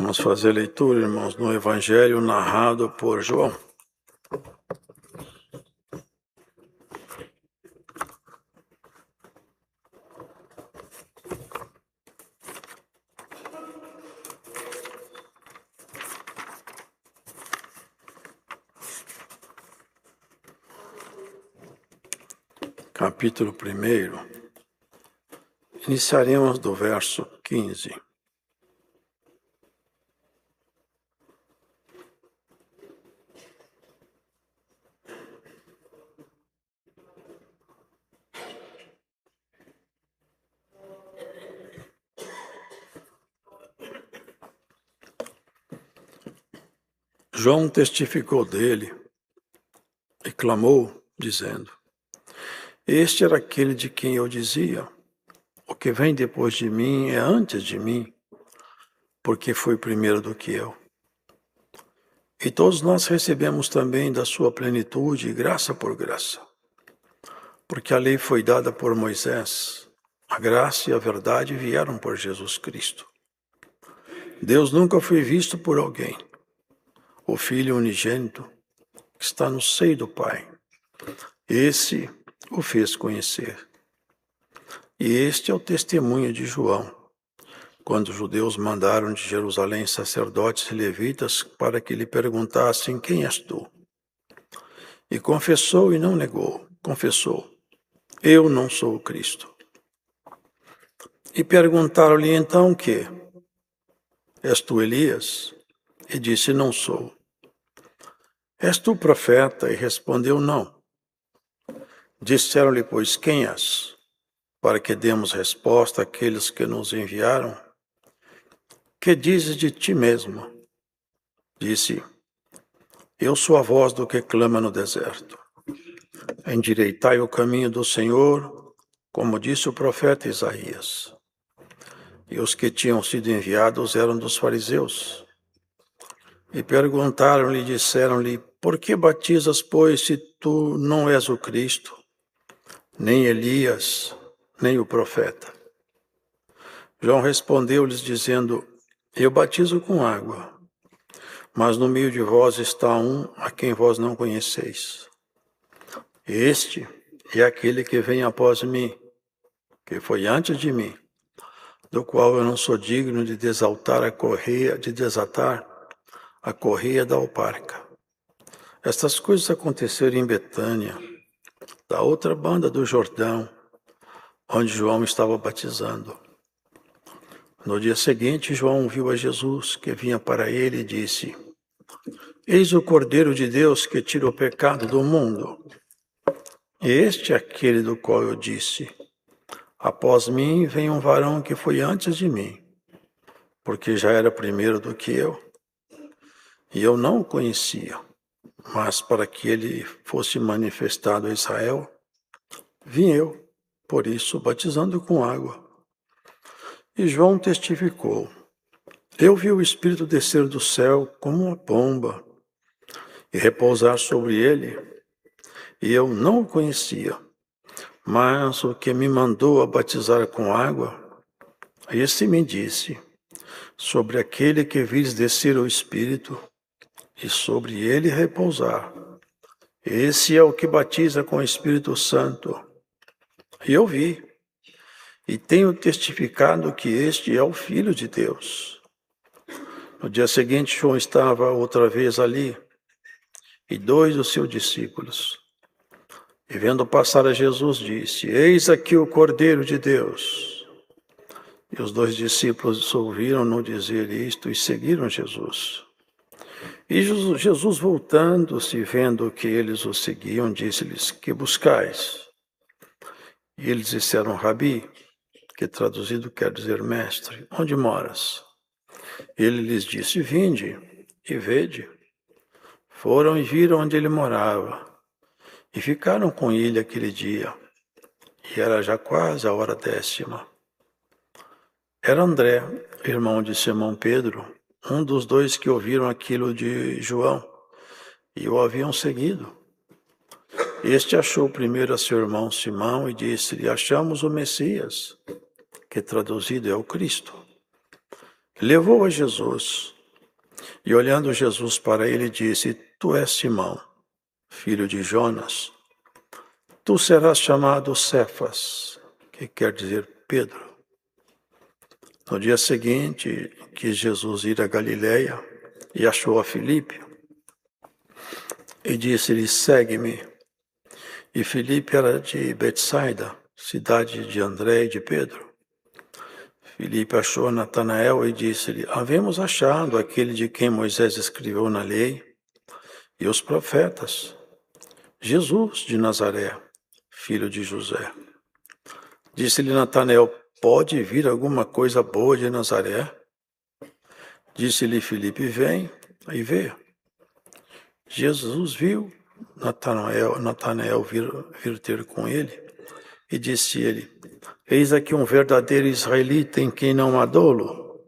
Vamos fazer leitura, irmãos, no Evangelho narrado por João. Capítulo 1. Iniciaremos do verso 15. João testificou dele e clamou, dizendo: Este era aquele de quem eu dizia: o que vem depois de mim é antes de mim, porque foi primeiro do que eu. E todos nós recebemos também da sua plenitude, graça por graça. Porque a lei foi dada por Moisés, a graça e a verdade vieram por Jesus Cristo. Deus nunca foi visto por alguém. O Filho unigênito, que está no seio do Pai, esse o fez conhecer. E este é o testemunho de João, quando os judeus mandaram de Jerusalém sacerdotes e levitas para que lhe perguntassem: quem és tu? E confessou e não negou, confessou: eu não sou o Cristo. E perguntaram-lhe então que: és tu Elias? E disse: não sou. És tu profeta? E respondeu: não. Disseram-lhe, pois, quem és? Para que demos resposta àqueles que nos enviaram. Que dizes de ti mesmo? Disse: eu sou a voz do que clama no deserto. Endireitai o caminho do Senhor, como disse o profeta Isaías. E os que tinham sido enviados eram dos fariseus. E perguntaram-lhe, disseram-lhe: por que batizas, pois, se tu não és o Cristo, nem Elias, nem o profeta? João respondeu-lhes, dizendo: eu batizo com água, mas no meio de vós está um a quem vós não conheceis. Este é aquele que vem após mim, que foi antes de mim, do qual eu não sou digno de desatar a correia da alparca. Estas coisas aconteceram em Betânia, da outra banda do Jordão, onde João estava batizando. No dia seguinte, João viu a Jesus, que vinha para ele, e disse: eis o Cordeiro de Deus que tira o pecado do mundo. Este é aquele do qual eu disse: após mim vem um varão que foi antes de mim, porque já era primeiro do que eu. E eu não o conhecia, mas para que ele fosse manifestado a Israel, vim eu, por isso, batizando com água. E João testificou: eu vi o Espírito descer do céu como uma pomba e repousar sobre ele, e eu não o conhecia. Mas o que me mandou a batizar com água, esse me disse: sobre aquele que vires descer o Espírito, e sobre ele repousar, esse é o que batiza com o Espírito Santo. E eu vi, e tenho testificado que este é o Filho de Deus. No dia seguinte, João estava outra vez ali, e 2 dos seus discípulos. E vendo passar a Jesus, disse: eis aqui o Cordeiro de Deus. E os 2 discípulos ouviram-no dizer isto e seguiram Jesus. E Jesus, voltando-se, vendo que eles o seguiam, disse-lhes: que buscais? E eles disseram: Rabi, que traduzido quer dizer mestre, onde moras? Ele lhes disse: vinde e vede. Foram e viram onde ele morava, e ficaram com ele aquele dia. E era já quase a hora 10ª. Era André, irmão de Simão Pedro, um dos 2 que ouviram aquilo de João, e o haviam seguido. Este achou primeiro a seu irmão Simão e disse-lhe: achamos o Messias, que traduzido é o Cristo. Levou a Jesus, E olhando Jesus para ele, disse: Tu és Simão, filho de Jonas. Tu serás chamado Cefas, que quer dizer Pedro. No dia seguinte, quis Jesus ir a Galiléia e achou a Filipe e disse-lhe: Segue-me. E Filipe era de Betsaida, cidade de André e de Pedro. Filipe achou Natanael e disse-lhe: Havemos achado aquele de quem Moisés escreveu na lei e os profetas, Jesus de Nazaré, filho de José. Disse-lhe Natanael: Pode vir alguma coisa boa de Nazaré? Disse-lhe Filipe: Vem e vê. Jesus viu Natanael vir ter com ele e disse-lhe: Eis aqui um verdadeiro israelita em quem não há dolo.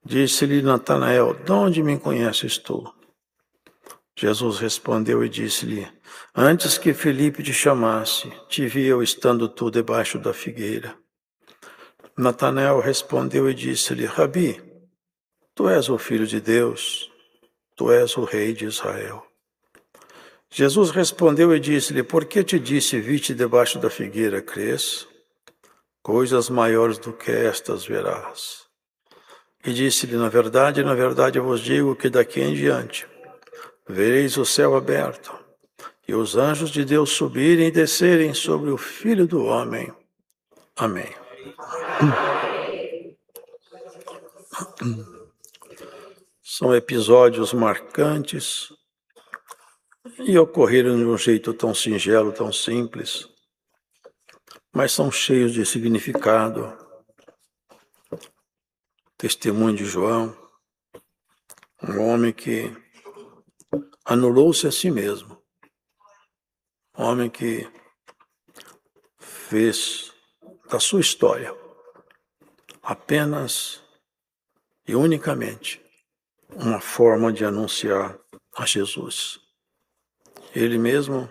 Disse-lhe Natanael: De onde me conheces tu? Jesus respondeu e disse-lhe: Antes que Filipe te chamasse, te vi eu estando tu debaixo da figueira. Natanael respondeu e disse-lhe: Rabi, tu és o Filho de Deus, tu és o Rei de Israel. Jesus respondeu e disse-lhe: Por que te disse, vi-te debaixo da figueira, crês? Coisas maiores do que estas verás. E disse-lhe: na verdade, eu vos digo que daqui em diante vereis o céu aberto e os anjos de Deus subirem e descerem sobre o Filho do Homem. Amém. São episódios marcantes e ocorreram de um jeito tão singelo, tão simples, mas são cheios de significado. Testemunho de João, um homem que anulou-se a si mesmo, um homem que fez da sua história apenas e unicamente uma forma de anunciar a Jesus. Ele mesmo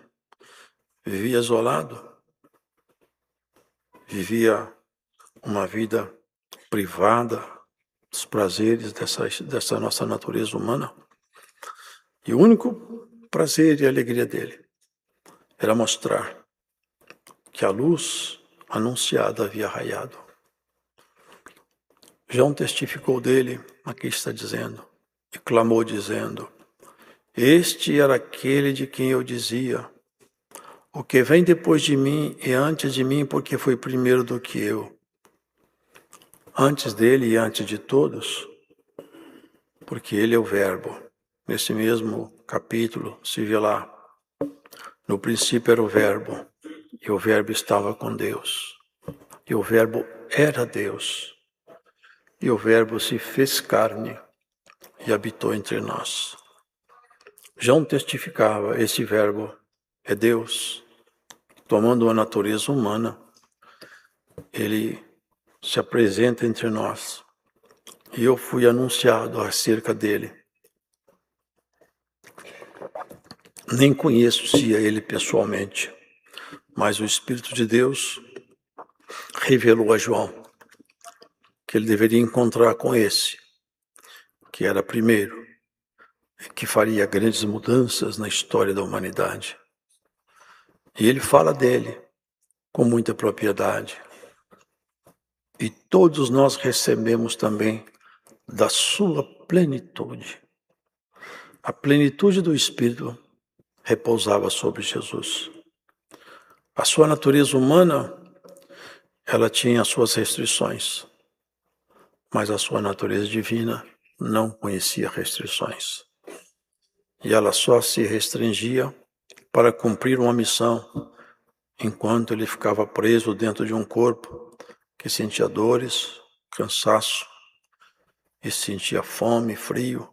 vivia isolado, vivia uma vida privada dos prazeres dessa nossa natureza humana. E o único prazer e alegria dele era mostrar que a luz anunciada havia raiado. João testificou dele, aqui está dizendo, e clamou dizendo: Este era aquele de quem eu dizia: O que vem depois de mim e antes de mim, porque foi primeiro do que eu. Antes dele e antes de todos, porque ele é o Verbo. Nesse mesmo capítulo se vê lá: no princípio era o Verbo, e o Verbo estava com Deus, e o Verbo era Deus, e o Verbo se fez carne e habitou entre nós. João testificava: esse Verbo é Deus, tomando a natureza humana, ele se apresenta entre nós. E eu fui anunciado acerca dele. Nem conhecia ele pessoalmente, mas o Espírito de Deus revelou a João que ele deveria encontrar com esse, que era primeiro, que faria grandes mudanças na história da humanidade. E ele fala dele com muita propriedade. E todos nós recebemos também da sua plenitude. A plenitude do Espírito repousava sobre Jesus. A sua natureza humana, ela tinha as suas restrições, mas a sua natureza divina não conhecia restrições. E ela só se restringia para cumprir uma missão, enquanto ele ficava preso dentro de um corpo que sentia dores, cansaço, e sentia fome, frio.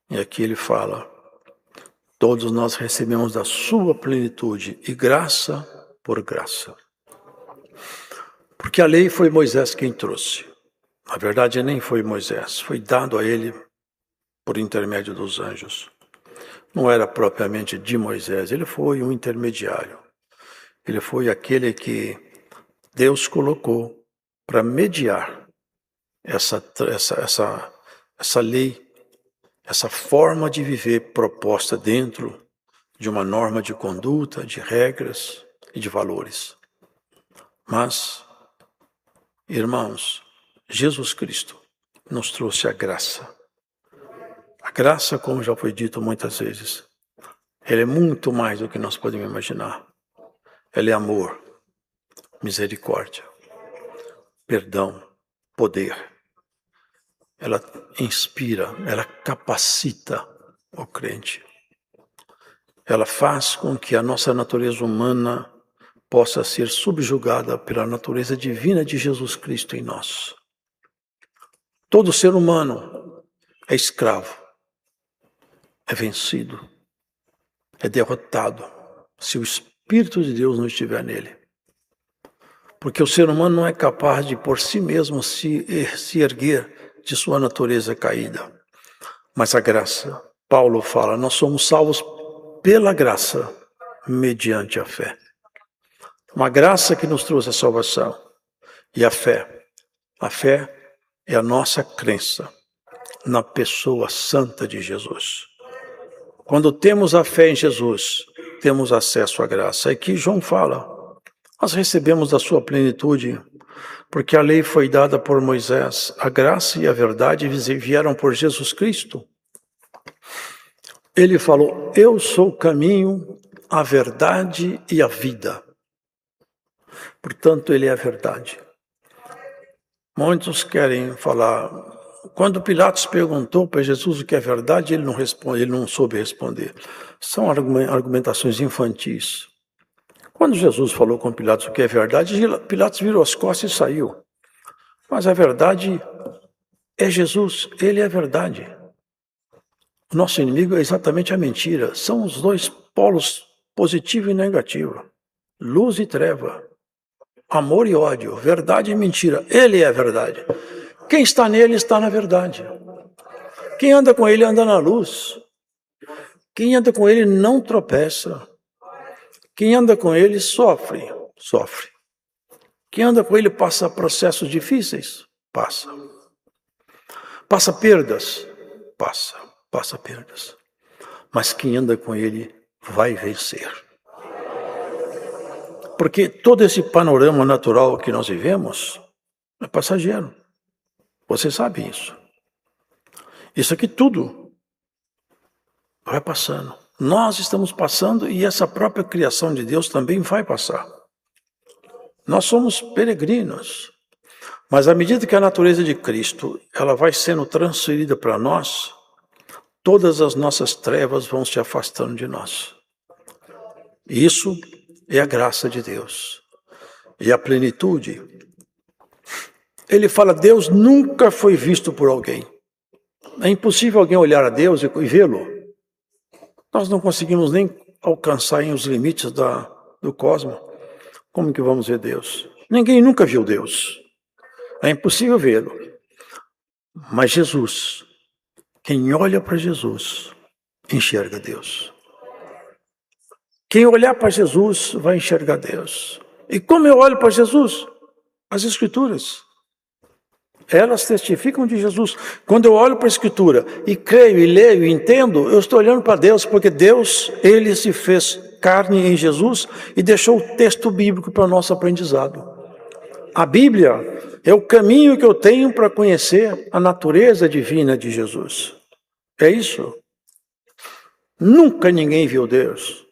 E aqui ele fala: todos nós recebemos da sua plenitude, e graça por graça. Porque a lei foi Moisés quem trouxe. Na verdade, nem foi Moisés, foi dado a ele por intermédio dos anjos. Não era propriamente de Moisés, ele foi um intermediário. Ele foi aquele que Deus colocou para mediar essa lei essa forma de viver proposta dentro de uma norma de conduta, de regras e de valores. Mas, irmãos, Jesus Cristo nos trouxe a graça. A graça, como já foi dito muitas vezes, ela é muito mais do que nós podemos imaginar. Ela é amor, misericórdia, perdão, poder. Ela inspira, ela capacita o crente. Ela faz com que a nossa natureza humana possa ser subjugada pela natureza divina de Jesus Cristo em nós. Todo ser humano é escravo, é vencido, é derrotado, se o Espírito de Deus não estiver nele. Porque o ser humano não é capaz de por si mesmo se erguer de sua natureza caída. Mas a graça, Paulo fala, nós somos salvos pela graça, mediante a fé. Uma graça que nos trouxe a salvação. E a fé é a nossa crença na pessoa santa de Jesus. Quando temos a fé em Jesus, temos acesso à graça. Aqui João fala, nós recebemos da sua plenitude, porque a lei foi dada por Moisés, a graça e a verdade vieram por Jesus Cristo. Ele falou, eu sou o caminho, a verdade e a vida. Portanto, ele é a verdade. Muitos querem falar, quando Pilatos perguntou para Jesus o que é verdade, ele não soube responder. São argumentações infantis. Quando Jesus falou com Pilatos o que é verdade, Pilatos virou as costas e saiu. Mas a verdade é Jesus, ele é a verdade. O nosso inimigo é exatamente a mentira. São os dois polos, positivo e negativo. Luz e treva. Amor e ódio. Verdade e mentira. Ele é a verdade. Quem está nele está na verdade. Quem anda com ele anda na luz. Quem anda com ele não tropeça. Quem anda com ele sofre. Quem anda com ele passa processos difíceis? Passa. Passa perdas? Passa perdas. Mas quem anda com ele vai vencer. Porque todo esse panorama natural que nós vivemos é passageiro. Você sabe isso. Isso aqui tudo vai passando. Nós estamos passando e essa própria criação de Deus também vai passar. Nós somos peregrinos. Mas à medida que a natureza de Cristo ela vai sendo transferida para nós, todas as nossas trevas vão se afastando de nós. Isso é a graça de Deus. E a plenitude. Ele fala, Deus nunca foi visto por alguém. É impossível alguém olhar a Deus e vê-lo. Nós não conseguimos nem alcançar os limites do cosmos. Como que vamos ver Deus? Ninguém nunca viu Deus. É impossível vê-lo. Mas Jesus, quem olha para Jesus, enxerga Deus. Quem olhar para Jesus vai enxergar Deus. E como eu olho para Jesus? As Escrituras. Elas testificam de Jesus. Quando eu olho para a Escritura e creio, e leio, e entendo, eu estou olhando para Deus, porque Deus, Ele se fez carne em Jesus e deixou o texto bíblico para o nosso aprendizado. A Bíblia é o caminho que eu tenho para conhecer a natureza divina de Jesus. É isso. Nunca ninguém viu Deus.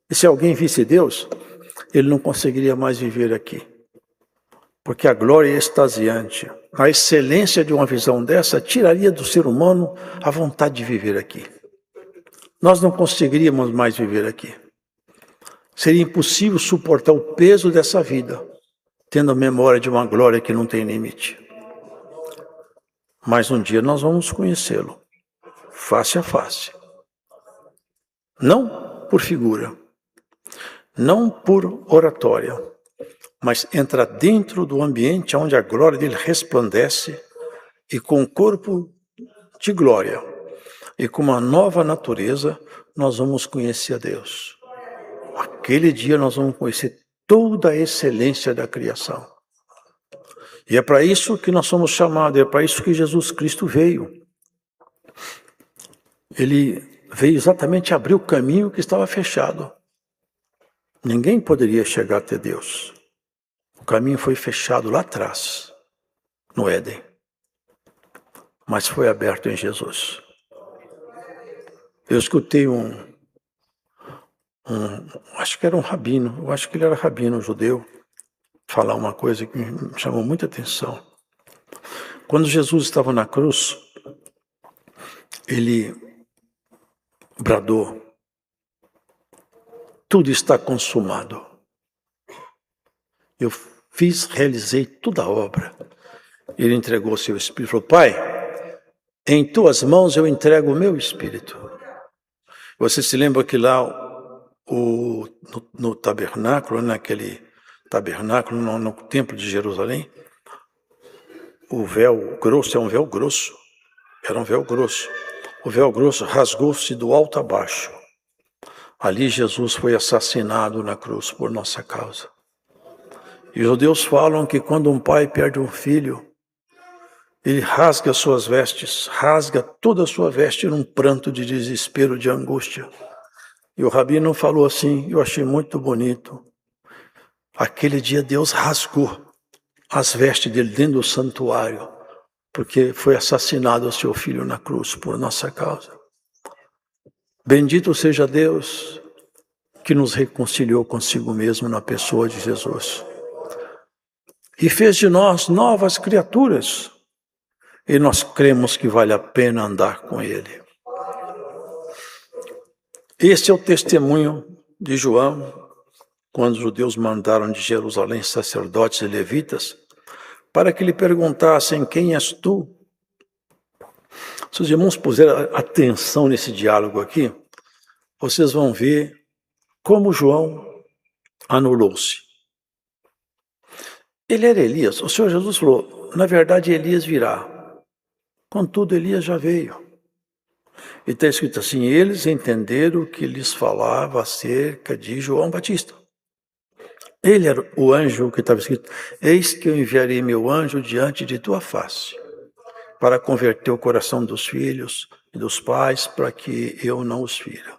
E se alguém visse Deus, ele não conseguiria mais viver aqui. Porque a glória é extasiante. A excelência de uma visão dessa tiraria do ser humano a vontade de viver aqui. Nós não conseguiríamos mais viver aqui. Seria impossível suportar o peso dessa vida, tendo a memória de uma glória que não tem limite. Mas um dia nós vamos conhecê-lo, face a face. Não por figura, não por oratória, mas entra dentro do ambiente onde a glória dele resplandece e com o corpo de glória e com uma nova natureza nós vamos conhecer a Deus. Aquele dia nós vamos conhecer toda a excelência da criação. E é para isso que nós somos chamados, é para isso que Jesus Cristo veio. Ele veio exatamente abrir o caminho que estava fechado. Ninguém poderia chegar até Deus. O caminho foi fechado lá atrás, no Éden. Mas foi aberto em Jesus. Eu escutei acho que era um rabino, eu acho que ele era rabino judeu, falar uma coisa que me chamou muita atenção. Quando Jesus estava na cruz, ele bradou: tudo está consumado. Eu realizei toda a obra. Ele entregou o seu espírito, falou: Pai, em tuas mãos eu entrego o meu espírito. Você se lembra que lá no tabernáculo, naquele tabernáculo, no templo de Jerusalém, o véu grosso, é um véu grosso, era um véu grosso. O véu grosso rasgou-se do alto a baixo. Ali Jesus foi assassinado na cruz por nossa causa. E os judeus falam que quando um pai perde um filho, ele rasga suas vestes, rasga toda a sua veste num pranto de desespero, de angústia. E o rabino falou assim, eu achei muito bonito. Aquele dia Deus rasgou as vestes dele dentro do santuário, porque foi assassinado o seu filho na cruz por nossa causa. Bendito seja Deus que nos reconciliou consigo mesmo na pessoa de Jesus. E fez de nós novas criaturas. E nós cremos que vale a pena andar com Ele. Este é o testemunho de João, quando os judeus mandaram de Jerusalém sacerdotes e levitas, para que lhe perguntassem: quem és tu? Se os irmãos puserem atenção nesse diálogo aqui, vocês vão ver como João anulou-se. Ele era Elias. O Senhor Jesus falou: na verdade Elias virá. Contudo, Elias já veio. E está escrito assim: eles entenderam que lhes falava acerca de João Batista. Ele era o anjo que estava escrito: eis que eu enviarei meu anjo diante de tua face, para converter o coração dos filhos e dos pais, para que eu não os fira.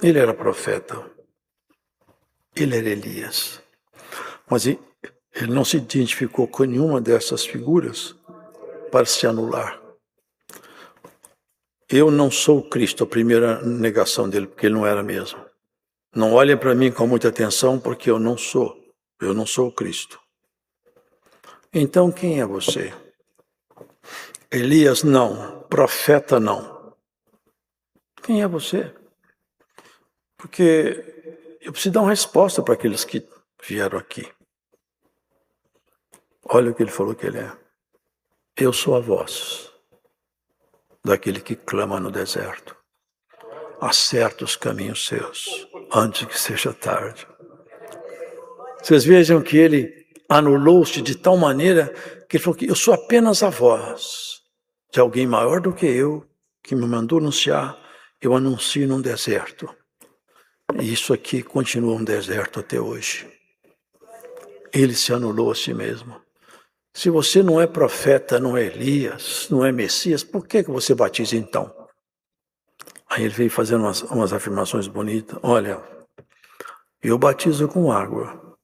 Ele era profeta. Ele era Elias. Mas ele não se identificou com nenhuma dessas figuras para se anular. Eu não sou o Cristo, a primeira negação dele, porque ele não era mesmo. Não olhem para mim com muita atenção, porque eu não sou o Cristo. Então quem é você? Elias não, profeta não. Quem é você? Porque eu preciso dar uma resposta para aqueles que vieram aqui. Olha o que ele falou que ele é. Eu sou a voz daquele que clama no deserto. Acerta os caminhos seus, antes que seja tarde. Vocês vejam que ele anulou-se de tal maneira que ele falou que eu sou apenas a voz de alguém maior do que eu, que me mandou anunciar, eu anuncio num deserto. E isso aqui continua um deserto até hoje. Ele se anulou a si mesmo. Se você não é profeta, não é Elias, não é Messias, por que você batiza então? Aí ele veio fazendo umas afirmações bonitas. Olha, eu batizo com água,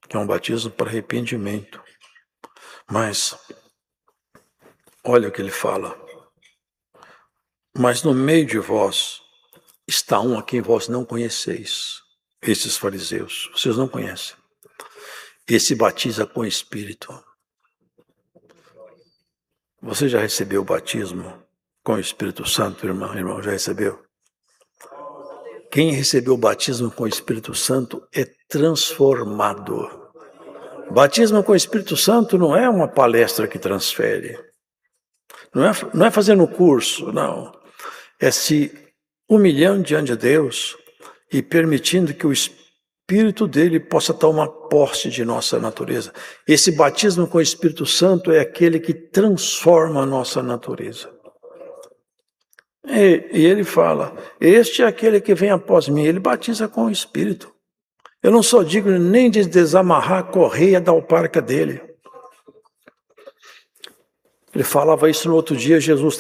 que é um batismo para arrependimento. Mas, olha o que ele fala. Mas no meio de vós está um a quem vós não conheceis. Esses fariseus, vocês não conhecem. Esse batiza com o Espírito. Você já recebeu o batismo com o Espírito Santo, irmão? Já recebeu? Quem recebeu o batismo com o Espírito Santo é transformado. Batismo com o Espírito Santo não é uma palestra que transfere. Não é fazendo curso, não. É se humilhando diante de Deus e permitindo que o Espírito dele possa tomar posse de nossa natureza. Esse batismo com o Espírito Santo é aquele que transforma a nossa natureza. E ele fala: este é aquele que vem após mim, ele batiza com o Espírito. Eu não sou digno nem de desamarrar a correia da alparca dele. Ele falava isso no outro dia, Jesus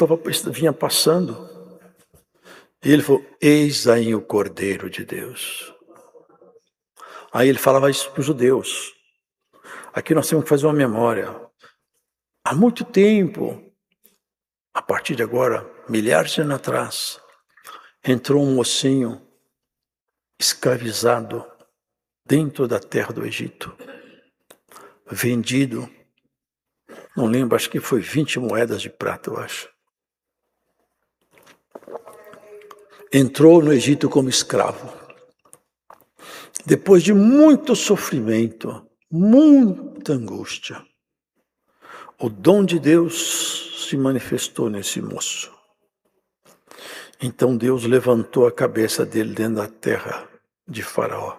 vinha passando. E ele falou, eis aí o Cordeiro de Deus. Aí ele falava isso para os judeus. Aqui nós temos que fazer uma memória. Há muito tempo, a partir de agora, milhares de anos atrás, entrou um mocinho escravizado dentro da terra do Egito, vendido, não lembro, acho que foi 20 moedas de prata, eu acho. Entrou no Egito como escravo. Depois de muito sofrimento, muita angústia, o dom de Deus se manifestou nesse moço. Então Deus levantou a cabeça dele dentro da terra de Faraó.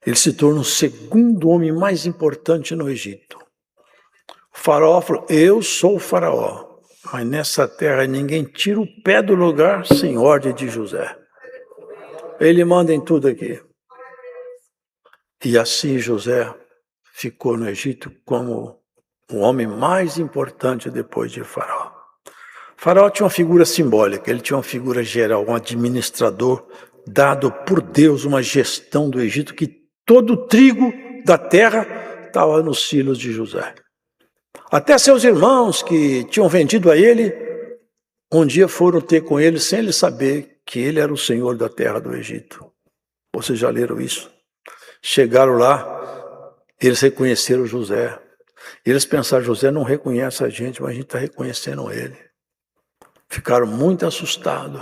Ele se torna o segundo homem mais importante no Egito. O Faraó falou, eu sou o Faraó, mas nessa terra ninguém tira o pé do lugar sem ordem de José. Ele manda em tudo aqui. E assim José ficou no Egito como o homem mais importante depois de Faraó. Faraó tinha uma figura simbólica, ele tinha uma figura geral, um administrador dado por Deus, uma gestão do Egito, que todo o trigo da terra estava nos silos de José. Até seus irmãos que tinham vendido a ele, um dia foram ter com ele sem ele saber que ele era o senhor da terra do Egito. Vocês já leram isso? Chegaram lá, eles reconheceram José. Eles pensaram, José não reconhece a gente, mas a gente está reconhecendo ele. Ficaram muito assustados.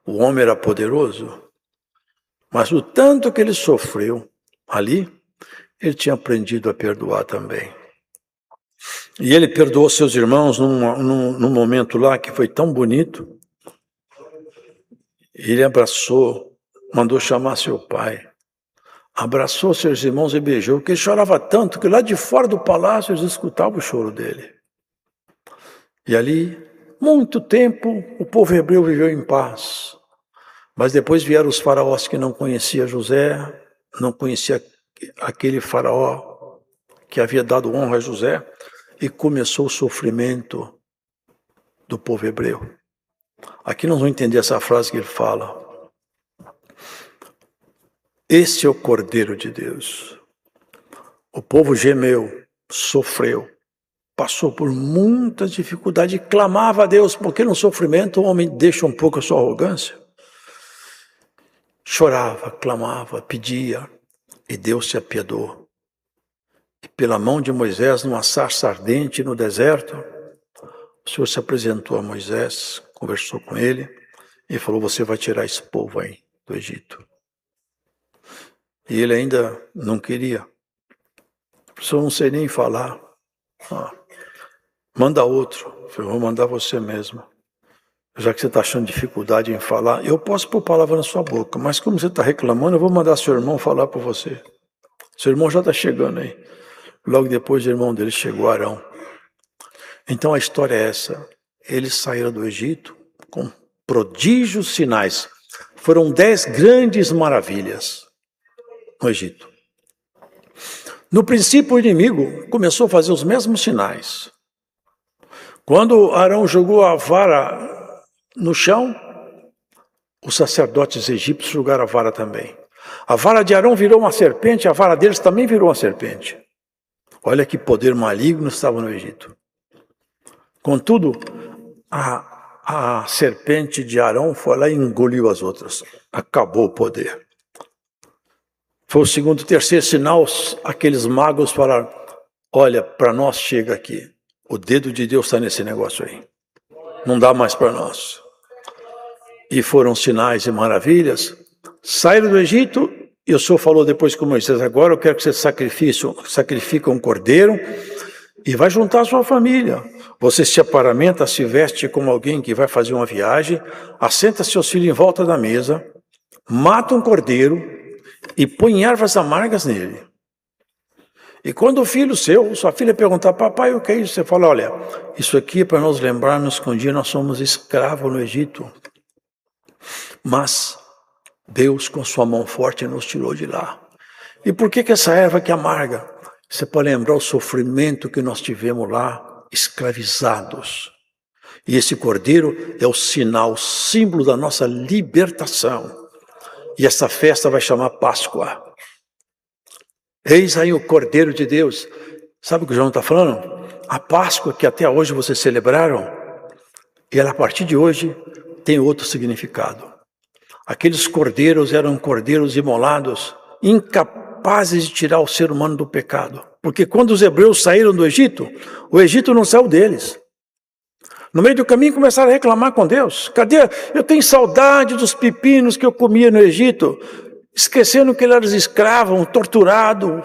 O homem era poderoso, mas o tanto que ele sofreu ali, ele tinha aprendido a perdoar também. E ele perdoou seus irmãos num momento lá que foi tão bonito. Ele abraçou, mandou chamar seu pai. Abraçou seus irmãos e beijou, porque ele chorava tanto que lá de fora do palácio eles escutavam o choro dele. E ali, muito tempo, o povo hebreu viveu em paz. Mas depois vieram os faraós que não conheciam José, não conhecia aquele faraó que havia dado honra a José, e começou o sofrimento do povo hebreu. Aqui nós vamos entender essa frase que ele fala. Esse é o Cordeiro de Deus. O povo gemeu, sofreu, passou por muitas dificuldades e clamava a Deus, porque no sofrimento o homem deixa um pouco a sua arrogância. Chorava, clamava, pedia, e Deus se apiedou. E pela mão de Moisés, numa sarça ardente no deserto, o Senhor se apresentou a Moisés, conversou com ele, e falou, você vai tirar esse povo aí do Egito. E ele ainda não queria. Eu não sei nem falar. Manda outro. Eu vou mandar você mesmo. Já que você está achando dificuldade em falar, eu posso pôr palavra na sua boca, mas como você está reclamando, eu vou mandar seu irmão falar por você. Seu irmão já está chegando aí. Logo depois o irmão dele chegou, Arão. Então a história é essa. Eles saíram do Egito com prodígios, sinais. Foram 10 grandes maravilhas no Egito. No princípio, o inimigo começou a fazer os mesmos sinais. Quando Arão jogou a vara no chão, os sacerdotes egípcios jogaram a vara também. A vara de Arão virou uma serpente, a vara deles também virou uma serpente. Olha que poder maligno estava no Egito. Contudo, a serpente de Arão foi lá e engoliu as outras. Acabou o poder. Foi o segundo, terceiro sinal, aqueles magos falaram, olha, para nós chega aqui. O dedo de Deus está nesse negócio aí. Não dá mais para nós. E foram sinais e maravilhas. Saíram do Egito, e o Senhor falou depois com Moisés, agora eu quero que você sacrifique um cordeiro e vai juntar a sua família. Você se aparamenta, se veste como alguém que vai fazer uma viagem, assenta seus filhos em volta da mesa, mata um cordeiro e põe ervas amargas nele. E quando o filho seu, sua filha perguntar, papai, o que é isso? Você fala, olha, isso aqui é para nós lembrarmos que um dia nós somos escravos no Egito. Mas Deus, com sua mão forte, nos tirou de lá. E por que essa erva que amarga? Isso é para lembrar o sofrimento que nós tivemos lá escravizados. E esse cordeiro é o sinal, o símbolo da nossa libertação. E essa festa vai chamar Páscoa. Eis aí o Cordeiro de Deus. Sabe o que o João está falando? A Páscoa que até hoje vocês celebraram, e ela a partir de hoje tem outro significado. Aqueles cordeiros eram cordeiros imolados, incapazes de tirar o ser humano do pecado. Porque quando os hebreus saíram do Egito, o Egito não saiu deles. No meio do caminho começaram a reclamar com Deus. Cadê? Eu tenho saudade dos pepinos que eu comia no Egito. Esquecendo que eles eram escravos, torturados.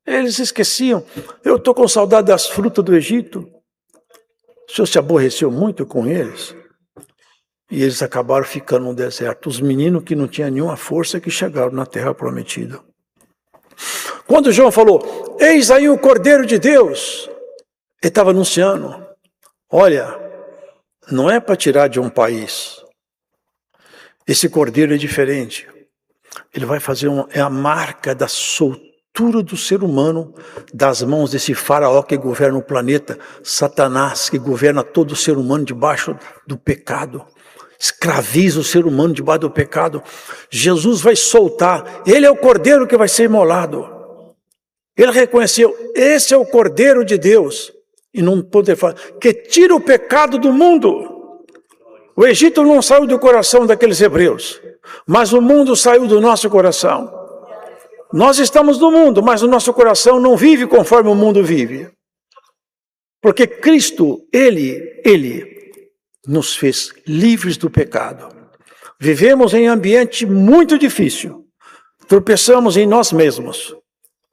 Eles esqueciam. Eu estou com saudade das frutas do Egito. O Senhor se aborreceu muito com eles. E eles acabaram ficando no deserto. Os meninos que não tinham nenhuma força que chegaram na terra prometida. Quando João falou, eis aí o Cordeiro de Deus, ele estava anunciando, olha, não é para tirar de um país. Esse cordeiro é diferente. Ele vai fazer é a marca da soltura do ser humano das mãos desse faraó que governa o planeta, Satanás, que governa todo o ser humano debaixo do pecado. Escraviza o ser humano debaixo do pecado. Jesus vai soltar. Ele é o cordeiro que vai ser imolado. Ele reconheceu, esse é o Cordeiro de Deus. E não pode falar, que tira o pecado do mundo. O Egito não saiu do coração daqueles hebreus, mas o mundo saiu do nosso coração. Nós estamos no mundo, mas o nosso coração não vive conforme o mundo vive. Porque Cristo, Ele nos fez livres do pecado. Vivemos em ambiente muito difícil. Tropeçamos em nós mesmos.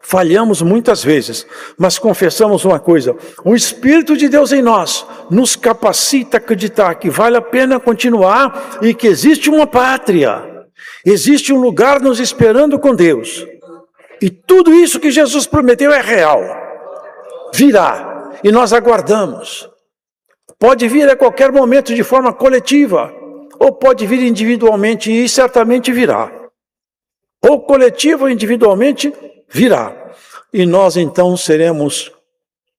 Falhamos muitas vezes, mas confessamos uma coisa, o Espírito de Deus em nós nos capacita a acreditar que vale a pena continuar e que existe uma pátria, existe um lugar nos esperando com Deus. E tudo isso que Jesus prometeu é real, virá, e nós aguardamos. Pode vir a qualquer momento de forma coletiva, ou pode vir individualmente e certamente virá. Ou coletivo ou individualmente virá. E nós então seremos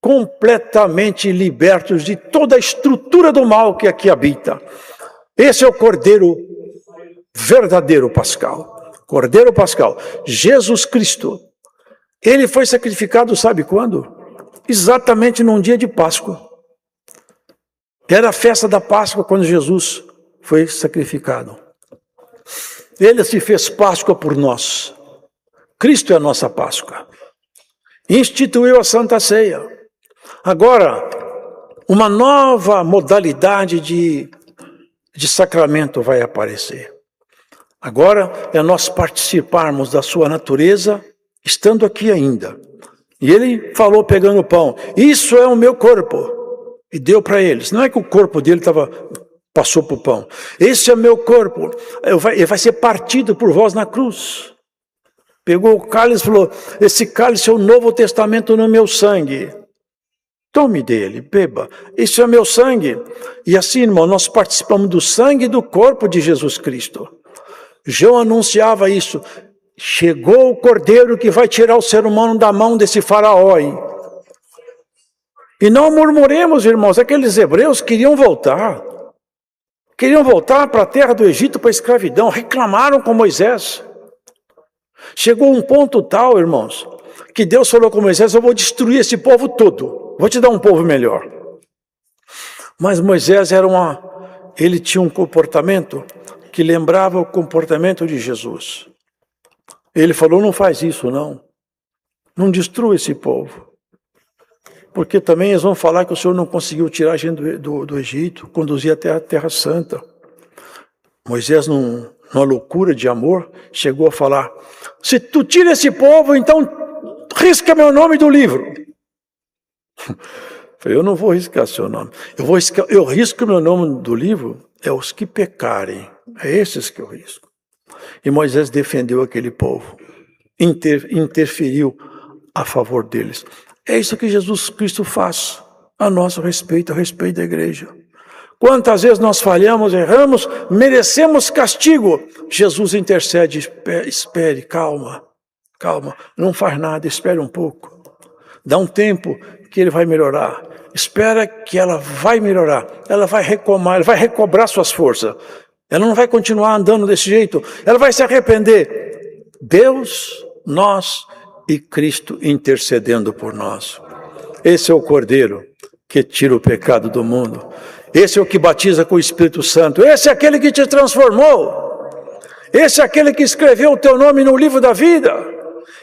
completamente libertos de toda a estrutura do mal que aqui habita. Esse é o Cordeiro verdadeiro pascal. Cordeiro pascal. Jesus Cristo. Ele foi sacrificado, sabe quando? Exatamente num dia de Páscoa. Era a festa da Páscoa quando Jesus foi sacrificado. Ele se fez Páscoa por nós. Cristo é a nossa Páscoa. Instituiu a Santa Ceia. Agora, uma nova modalidade de sacramento vai aparecer. Agora é nós participarmos da sua natureza, estando aqui ainda. E ele falou pegando o pão, isso é o meu corpo. E deu para eles. Não é que o corpo dele passou para o pão. Esse é meu corpo. Ele vai ser partido por vós na cruz. Pegou o cálice e falou, esse cálice é o Novo Testamento no meu sangue. Tome dele, beba. Isso é meu sangue. E assim, irmão, nós participamos do sangue e do corpo de Jesus Cristo. João anunciava isso. Chegou o Cordeiro que vai tirar o ser humano da mão desse faraó. E não murmuremos, irmãos, aqueles hebreus queriam voltar. Queriam voltar para a terra do Egito, para a escravidão. Reclamaram com Moisés. Chegou um ponto tal, irmãos, que Deus falou com Moisés, eu vou destruir esse povo todo. Vou te dar um povo melhor. Mas Moisés ele tinha um comportamento que lembrava o comportamento de Jesus. Ele falou, não faz isso não. Não destrua esse povo. Porque também eles vão falar que o Senhor não conseguiu tirar a gente do Egito, conduzir até a Terra Santa. Moisés, numa loucura de amor, chegou a falar, se tu tira esse povo, então risca meu nome do livro. Eu não vou riscar seu nome. Eu risco meu nome do livro, é os que pecarem. É esses que eu risco. E Moisés defendeu aquele povo. Interferiu a favor deles. É isso que Jesus Cristo faz a nosso respeito, a respeito da igreja. Quantas vezes nós falhamos, erramos, merecemos castigo. Jesus intercede, espere, calma, não faz nada, espere um pouco. Dá um tempo que ele vai melhorar. Espera que ela vai melhorar. Ela vai recobrar suas forças. Ela não vai continuar andando desse jeito. Ela vai se arrepender. Deus, nós e Cristo intercedendo por nós. Esse é o Cordeiro que tira o pecado do mundo. Esse é o que batiza com o Espírito Santo. Esse é aquele que te transformou. Esse é aquele que escreveu o teu nome no livro da vida.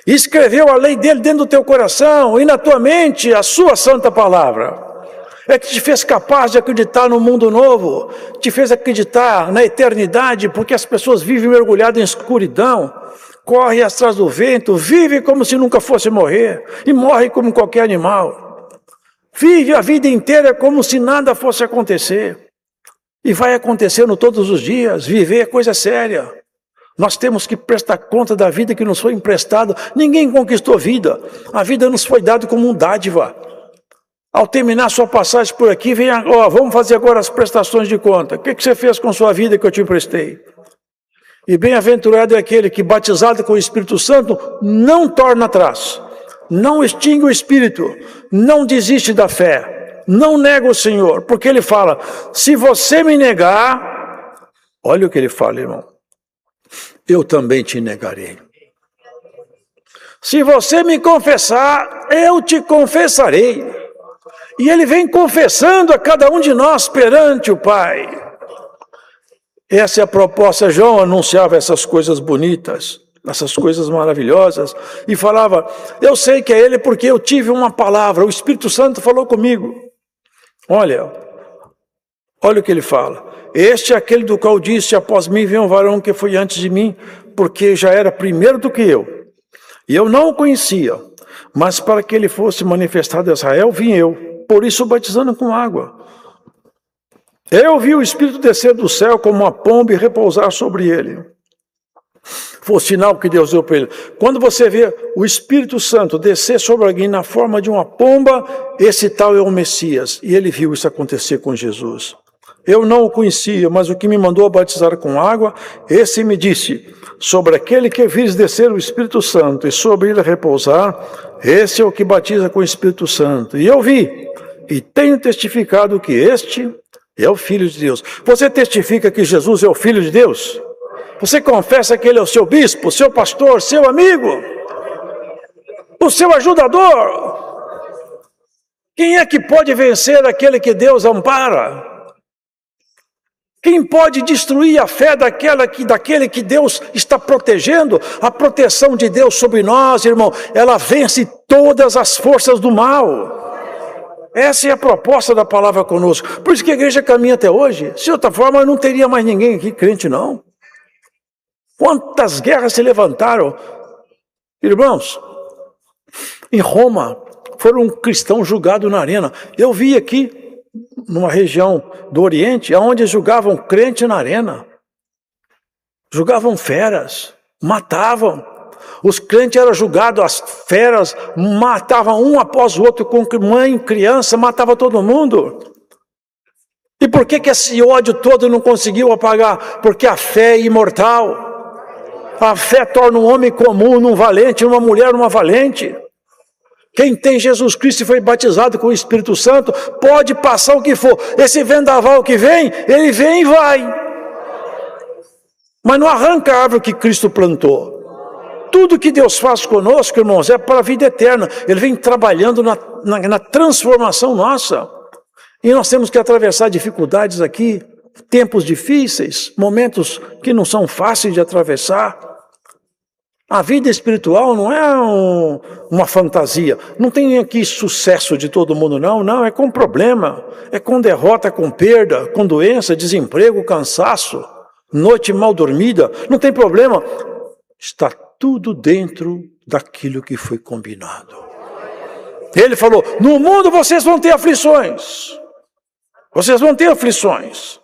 E escreveu a lei dele dentro do teu coração e na tua mente a sua santa palavra. É que te fez capaz de acreditar no mundo novo. Te fez acreditar na eternidade, porque as pessoas vivem mergulhadas em escuridão. Corre atrás do vento, vive como se nunca fosse morrer. E morre como qualquer animal. Vive a vida inteira como se nada fosse acontecer. E vai acontecendo todos os dias. Viver é coisa séria. Nós temos que prestar conta da vida que nos foi emprestada. Ninguém conquistou vida. A vida nos foi dada como um dádiva. Ao terminar sua passagem por aqui, vamos fazer agora as prestações de conta. O que você fez com sua vida que eu te emprestei? E bem-aventurado é aquele que, batizado com o Espírito Santo, não torna atrás. Não extingue o Espírito. Não desiste da fé. Não nega o Senhor. Porque ele fala, se você me negar... Olha o que ele fala, irmão. Eu também te negarei. Se você me confessar, eu te confessarei. E ele vem confessando a cada um de nós perante o Pai. Essa é a proposta. João anunciava essas coisas bonitas, essas coisas maravilhosas, e falava, eu sei que é ele porque eu tive uma palavra, o Espírito Santo falou comigo. Olha o que ele fala. Este é aquele do qual disse, após mim vem um varão que foi antes de mim, porque já era primeiro do que eu. E eu não o conhecia, mas para que ele fosse manifestado a Israel, vim eu, por isso batizando com água. Eu vi o Espírito descer do céu como uma pomba e repousar sobre ele. Foi o sinal que Deus deu para ele. Quando você vê o Espírito Santo descer sobre alguém na forma de uma pomba, esse tal é o Messias. E ele viu isso acontecer com Jesus. Eu não o conhecia, mas o que me mandou batizar com água, esse me disse, sobre aquele que vires descer o Espírito Santo e sobre ele repousar, esse é o que batiza com o Espírito Santo. E eu vi, e tenho testificado que este é o Filho de Deus. Você testifica que Jesus é o Filho de Deus? Você confessa que ele é o seu bispo, seu pastor, seu amigo, o seu ajudador? Quem é que pode vencer aquele que Deus ampara? Quem pode destruir a fé daquele que Deus está protegendo? A proteção de Deus sobre nós, irmão, ela vence todas as forças do mal. Essa é a proposta da palavra conosco. Por isso que a igreja caminha até hoje. De outra forma, não teria mais ninguém aqui crente, não. Quantas guerras se levantaram? Irmãos, em Roma, foram um cristão julgado na arena. Eu vi aqui, numa região do Oriente, onde julgavam crente na arena. Julgavam feras, matavam. Os crentes eram julgados, as feras matavam um após o outro, com mãe, criança, matava todo mundo. E por que esse ódio todo não conseguiu apagar? Porque a fé é imortal. A fé torna um homem comum num valente, uma mulher uma valente. Quem tem Jesus Cristo e foi batizado com o Espírito Santo, pode passar o que for. Esse vendaval que vem, ele vem e vai. Mas não arranca a árvore que Cristo plantou. Tudo que Deus faz conosco, irmãos, é para a vida eterna. Ele vem trabalhando na transformação nossa. E nós temos que atravessar dificuldades aqui, tempos difíceis, momentos que não são fáceis de atravessar. A vida espiritual não é uma fantasia. Não tem aqui sucesso de todo mundo, não. É com problema, é com derrota, com perda, com doença, desemprego, cansaço, noite mal dormida. Não tem problema. Está tudo dentro daquilo que foi combinado. Ele falou, no mundo vocês vão ter aflições. Vocês vão ter aflições.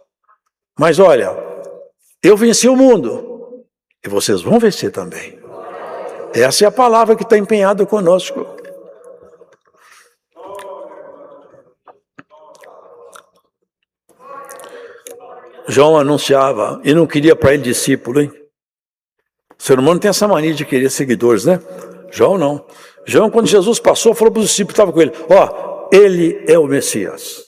Mas olha, eu venci o mundo. E vocês vão vencer também. Essa é a palavra que está empenhada conosco. João anunciava, e não queria para ele discípulo, hein? O ser humano tem essa mania de querer seguidores, né? João não. João, quando Jesus passou, falou para os discípulos que estavam com ele, ele é o Messias.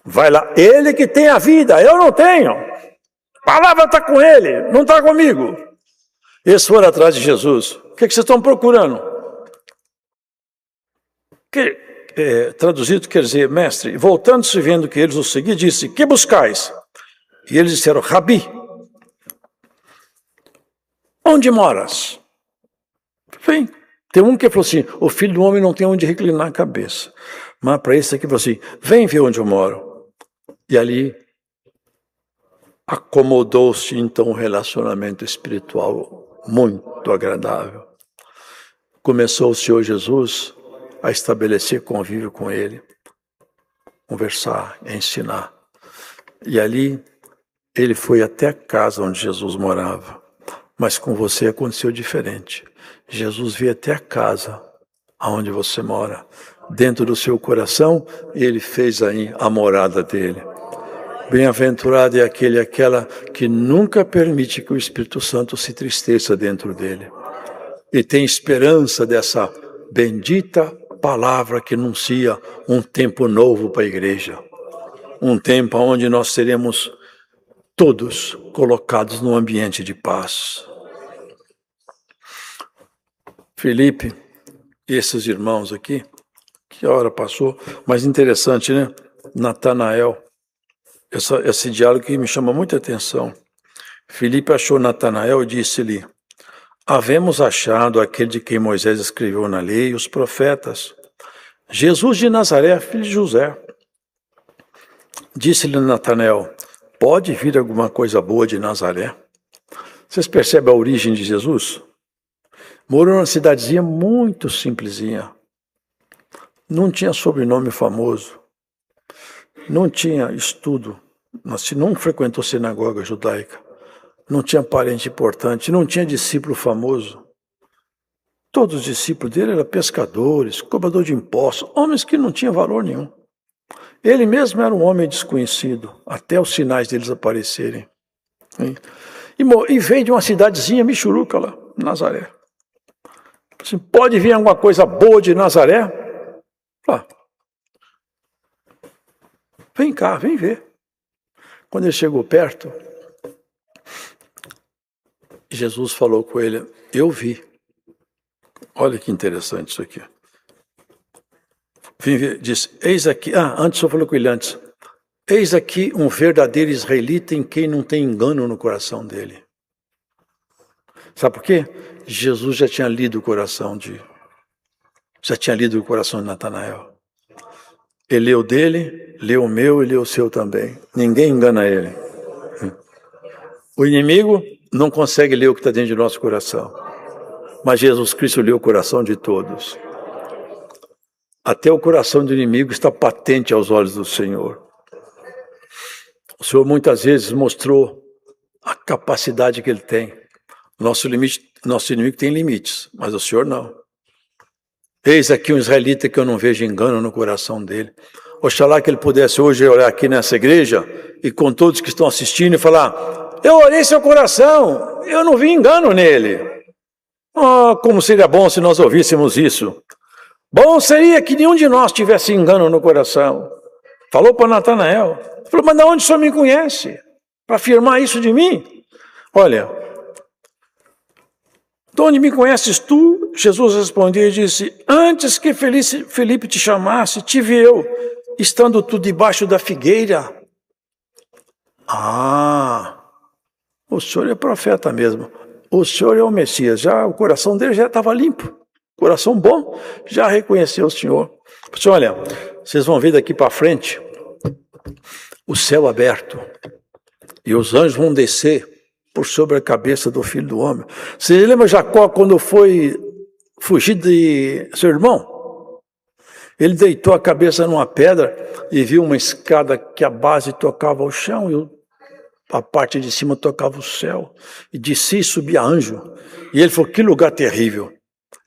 Vai lá, ele que tem a vida, eu não tenho. A palavra está com ele, não está comigo. Eles foram atrás de Jesus. O que vocês estão procurando? Traduzido quer dizer, mestre, voltando-se vendo que eles o seguiam, disse, que buscais? E eles disseram, Rabi, onde moras? Bem, tem um que falou assim, o filho do homem não tem onde reclinar a cabeça. Mas para esse aqui falou assim, vem ver onde eu moro. E ali acomodou-se então um relacionamento espiritual muito agradável. Começou o Senhor Jesus a estabelecer convívio com ele, conversar, ensinar. E ali ele foi até a casa onde Jesus morava. Mas com você aconteceu diferente. Jesus veio até a casa onde você mora. Dentro do seu coração, ele fez aí a morada dele. Bem-aventurado é aquele e aquela que nunca permite que o Espírito Santo se tristeça dentro dele. E tem esperança dessa bendita palavra que anuncia um tempo novo para a igreja. Um tempo onde nós seremos todos colocados num ambiente de paz. Felipe, esses irmãos aqui, que hora passou, mas interessante, né? Natanael, esse diálogo que me chama muita atenção. Felipe achou Natanael e disse-lhe, havemos achado aquele de quem Moisés escreveu na lei e os profetas, Jesus de Nazaré, filho de José. Disse-lhe Natanael, pode vir alguma coisa boa de Nazaré? Vocês percebem a origem de Jesus? Morou numa cidadezinha muito simplesinha. Não tinha sobrenome famoso. Não tinha estudo. Não frequentou sinagoga judaica. Não tinha parente importante. Não tinha discípulo famoso. Todos os discípulos dele eram pescadores, cobrador de impostos, homens que não tinham valor nenhum. Ele mesmo era um homem desconhecido, até os sinais deles aparecerem. E veio de uma cidadezinha michuruca lá, Nazaré. Assim, pode vir alguma coisa boa de Nazaré? Vem cá, vem ver. Quando ele chegou perto, Jesus falou com ele, eu vi. Olha que interessante isso aqui. Vem ver, disse, eis aqui, antes eu falei com ele antes, eis aqui um verdadeiro israelita em quem não tem engano no coração dele. Sabe por quê? Jesus já tinha lido o coração de Natanael. Ele leu dele, leu o meu e leu o seu também. Ninguém engana ele. O inimigo não consegue ler o que está dentro de nosso coração. Mas Jesus Cristo leu o coração de todos. Até o coração do inimigo está patente aos olhos do Senhor. O Senhor muitas vezes mostrou a capacidade que ele tem. Nosso inimigo tem limites, mas o Senhor não. Eis aqui um israelita que eu não vejo engano no coração dele. Oxalá que ele pudesse hoje olhar aqui nessa igreja e com todos que estão assistindo e falar, eu orei seu coração, eu não vi engano nele. Como seria bom se nós ouvíssemos isso. Bom seria que nenhum de nós tivesse engano no coração. Falou para Natanael. Falou, mas de onde o senhor me conhece? Para afirmar isso de mim? Olha, de onde me conheces tu? Jesus respondeu e disse, antes que Felipe te chamasse, tive eu, estando tu debaixo da figueira. O senhor é profeta mesmo. O senhor é o Messias. Já o coração dele já estava limpo. Coração bom, já reconheceu o Senhor. Olha, vocês vão ver daqui para frente o céu aberto e os anjos vão descer por sobre a cabeça do Filho do Homem. Você lembra Jacó quando foi fugir de seu irmão? Ele deitou a cabeça numa pedra e viu uma escada que a base tocava ao chão e a parte de cima tocava o céu. E de si subia anjo. E ele falou, que lugar terrível.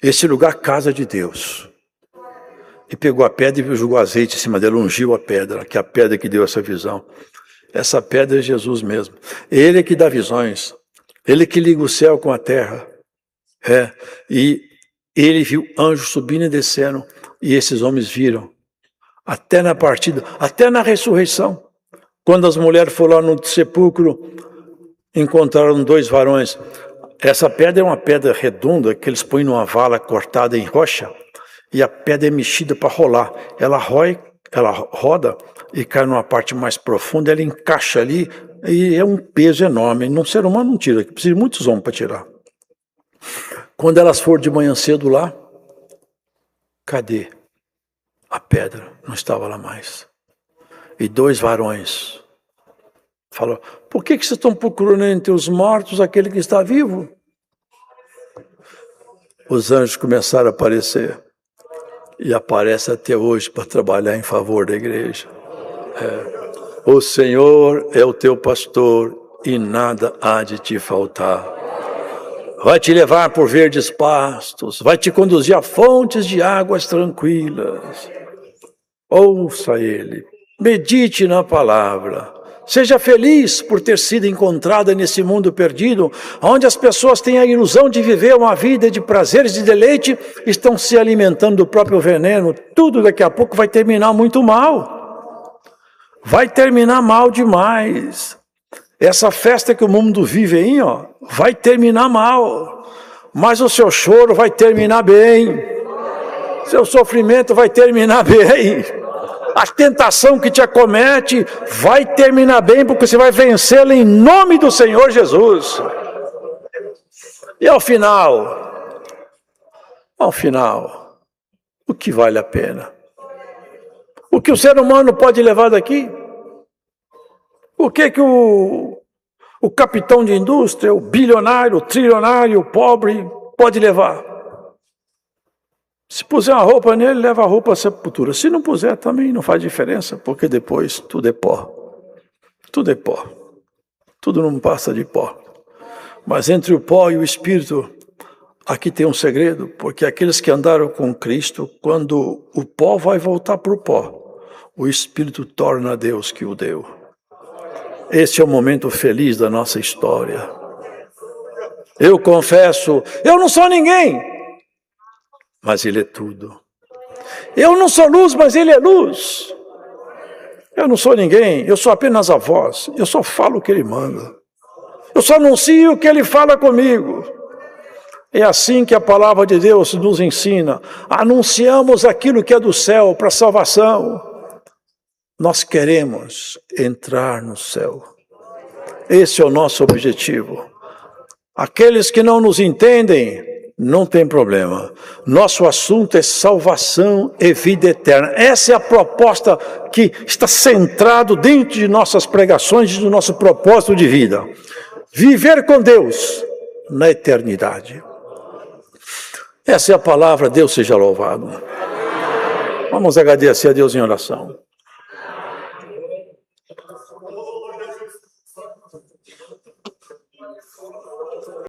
Esse lugar, casa de Deus. E pegou a pedra e jogou azeite em cima dela, ungiu a pedra, que é a pedra que deu essa visão. Essa pedra é Jesus mesmo. Ele é que dá visões. Ele que liga o céu com a terra. E ele viu anjos subindo e descendo. E esses homens viram até na partida, até na ressurreição. Quando as mulheres foram lá no sepulcro, encontraram 2 varões. Essa pedra é uma pedra redonda que eles põem numa vala cortada em rocha e a pedra é mexida para rolar. Ela roda e cai numa parte mais profunda, ela encaixa ali e é um peso enorme. Um ser humano não tira, precisa de muitos homens para tirar. Quando elas foram de manhã cedo lá, cadê? A pedra não estava lá mais. E 2 varões falaram: por que vocês estão procurando entre os mortos aquele que está vivo? Os anjos começaram a aparecer. E aparece até hoje para trabalhar em favor da igreja. O Senhor é o teu pastor e nada há de te faltar. Vai te levar por verdes pastos, vai te conduzir a fontes de águas tranquilas. Ouça Ele, medite na palavra. Seja feliz por ter sido encontrada nesse mundo perdido, onde as pessoas têm a ilusão de viver uma vida de prazeres e deleite, estão se alimentando do próprio veneno. Tudo daqui a pouco vai terminar muito mal. Vai terminar mal demais. Essa festa que o mundo vive aí, vai terminar mal. Mas o seu choro vai terminar bem. Seu sofrimento vai terminar bem. A tentação que te acomete vai terminar bem, porque você vai vencê-la em nome do Senhor Jesus. E ao final, o que vale a pena? O que o ser humano pode levar daqui? O que o capitão de indústria, o bilionário, o trilionário, o pobre pode levar? Se puser uma roupa nele, leva a roupa à sepultura. Se não puser, também não faz diferença, porque depois tudo é pó. Tudo é pó. Tudo não passa de pó. Mas entre o pó e o Espírito, aqui tem um segredo, porque aqueles que andaram com Cristo, quando o pó vai voltar para o pó, o Espírito torna a Deus que o deu. Esse é o momento feliz da nossa história. Eu confesso, eu não sou ninguém, mas Ele é tudo. Eu não sou luz, mas Ele é luz. Eu não sou ninguém, eu sou apenas a voz. Eu só falo o que Ele manda. Eu só anuncio o que Ele fala comigo. É assim que a palavra de Deus nos ensina. Anunciamos aquilo que é do céu para a salvação. Nós queremos entrar no céu. Esse é o nosso objetivo. Aqueles que não nos entendem, não tem problema. Nosso assunto é salvação e vida eterna. Essa é a proposta que está centrado dentro de nossas pregações e do nosso propósito de vida. Viver com Deus na eternidade. Essa é a palavra, Deus seja louvado. Vamos agradecer a Deus em oração.